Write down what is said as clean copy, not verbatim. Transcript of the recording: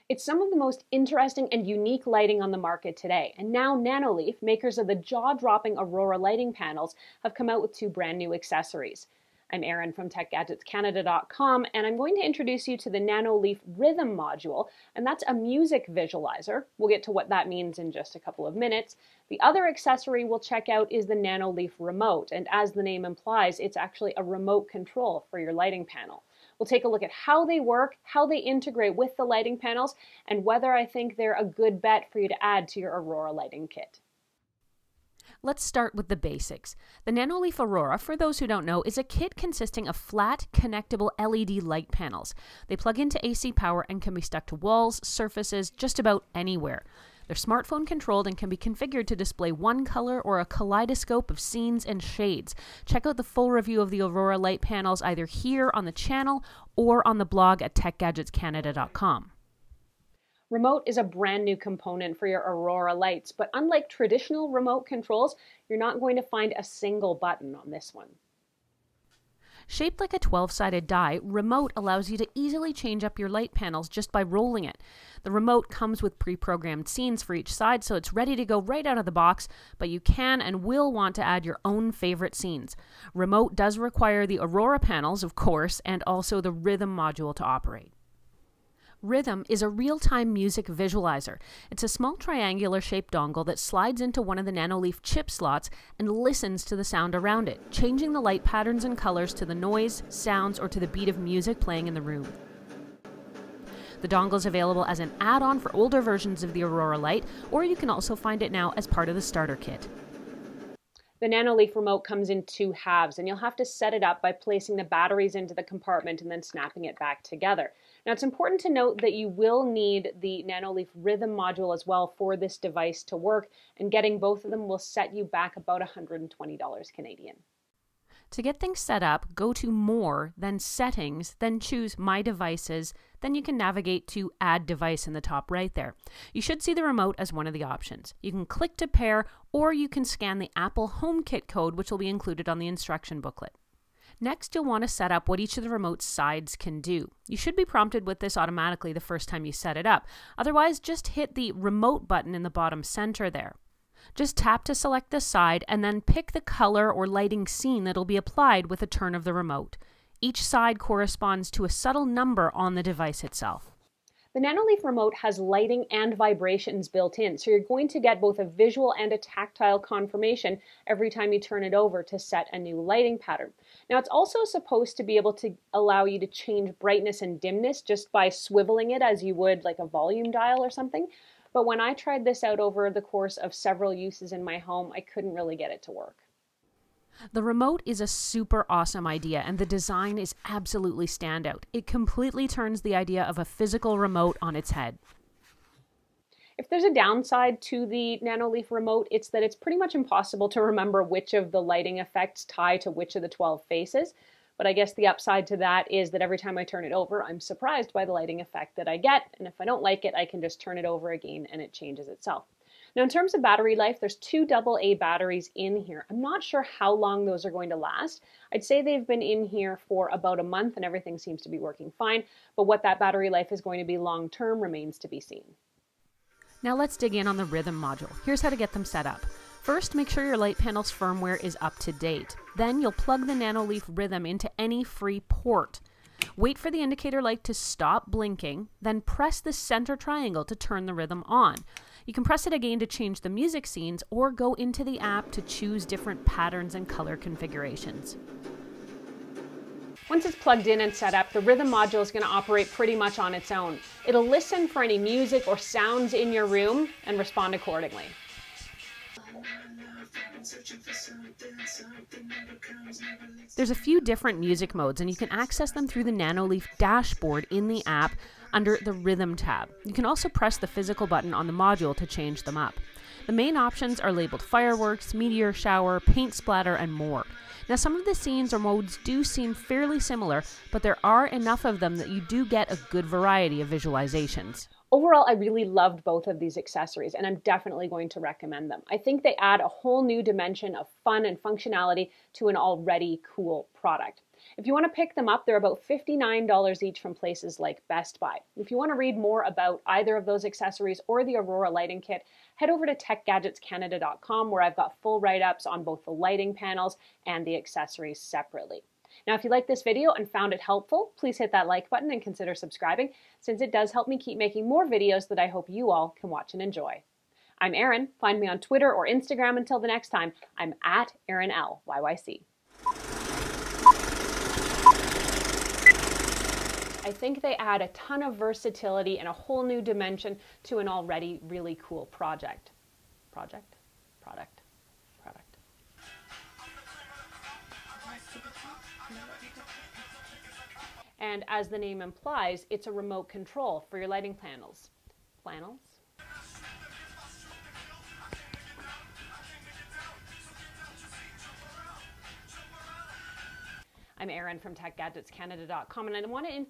It's some of the most interesting and unique lighting on the market today, and now Nanoleaf, makers of the jaw-dropping Aurora lighting panels, have come out with two brand new accessories. I'm Erin from TechGadgetsCanada.com, and I'm going to introduce you to the Nanoleaf Rhythm module, and that's a music visualizer. We'll get to what that means in just a couple of minutes. The other accessory we'll check out is the Nanoleaf Remote, and as the name implies, it's actually a remote control for your lighting panel. We'll take a look at how they work, how they integrate with the lighting panels, and whether I think they're a good bet for you to add to your Aurora lighting kit. Let's start with the basics. The Nanoleaf Aurora, for those who don't know, is a kit consisting of flat, connectable LED light panels. They plug into AC power and can be stuck to walls, surfaces, just about anywhere. They're smartphone controlled and can be configured to display one color or a kaleidoscope of scenes and shades. Check out the full review of the Aurora light panels either here on the channel or on the blog at techgadgetscanada.com. Remote is a brand new component for your Aurora lights, but unlike traditional remote controls, you're not going to find a single button on this one. Shaped like a 12-sided die, Remote allows you to easily change up your light panels just by rolling it. The Remote comes with pre-programmed scenes for each side, so it's ready to go right out of the box, but you can and will want to add your own favorite scenes. Remote does require the Aurora panels, of course, and also the Rhythm module to operate. Rhythm is a real-time music visualizer. It's a small triangular-shaped dongle that slides into one of the Nanoleaf chip slots and listens to the sound around it, changing the light patterns and colors to the noise, sounds, or to the beat of music playing in the room. The dongle is available as an add-on for older versions of the Aurora light, or you can also find it now as part of the starter kit. The Nanoleaf Remote comes in two halves, and you'll have to set it up by placing the batteries into the compartment and then snapping it back together. Now, it's important to note that you will need the Nanoleaf Rhythm module as well for this device to work, and getting both of them will set you back about $120 Canadian. To get things set up, go to More, then Settings, then choose My Devices, then you can navigate to Add Device in the top right there. You should see the remote as one of the options. You can click to pair, or you can scan the Apple HomeKit code, which will be included on the instruction booklet. Next, you'll want to set up what each of the remote's sides can do. You should be prompted with this automatically the first time you set it up. Otherwise, just hit the Remote button in the bottom center there. Just tap to select the side and then pick the color or lighting scene that'll be applied with a turn of the remote. Each side corresponds to a subtle number on the device itself. The Nanoleaf Remote has lighting and vibrations built in, so you're going to get both a visual and a tactile confirmation every time you turn it over to set a new lighting pattern. Now, it's also supposed to be able to allow you to change brightness and dimness just by swiveling it as you would like a volume dial or something. But when I tried this out over the course of several uses in my home, I couldn't really get it to work. The remote is a super awesome idea, and the design is absolutely standout. It completely turns the idea of a physical remote on its head. If there's a downside to the Nanoleaf Remote, it's that it's pretty much impossible to remember which of the lighting effects tie to which of the 12 faces. But I guess the upside to that is that every time I turn it over, I'm surprised by the lighting effect that I get. And if I don't like it, I can just turn it over again and it changes itself. Now, in terms of battery life, there's two AA batteries in here. I'm not sure how long those are going to last. I'd say they've been in here for about a month and everything seems to be working fine. But what that battery life is going to be long term remains to be seen. Now let's dig in on the Rhythm module. Here's how to get them set up. First, make sure your light panel's firmware is up to date. Then you'll plug the Nanoleaf Rhythm into any free port. Wait for the indicator light to stop blinking, then press the center triangle to turn the rhythm on. You can press it again to change the music scenes or go into the app to choose different patterns and color configurations. Once it's plugged in and set up, the Rhythm module is going to operate pretty much on its own. It'll listen for any music or sounds in your room and respond accordingly. There's a few different music modes, and you can access them through the Nanoleaf Dashboard in the app under the Rhythm tab. You can also press the physical button on the module to change them up. The main options are labeled fireworks, meteor shower, paint splatter, and more. Now, some of the scenes or modes do seem fairly similar, but there are enough of them that you do get a good variety of visualizations. Overall, I really loved both of these accessories, and I'm definitely going to recommend them. I think they add a whole new dimension of fun and functionality to an already cool product. If you want to pick them up, they're about $59 each from places like Best Buy. If you want to read more about either of those accessories or the Aurora lighting kit, head over to techgadgetscanada.com, where I've got full write-ups on both the lighting panels and the accessories separately. Now, if you liked this video and found it helpful, please hit that like button and consider subscribing, since it does help me keep making more videos that I hope you all can watch and enjoy. I'm Erin. Find me on Twitter or Instagram. Until the next time, I'm at Erin L. YYC. I think they add a ton of versatility and a whole new dimension to an already really cool product. And as the name implies, it's a remote control for your lighting panels. I'm Erin from techgadgetscanada.com, and I want to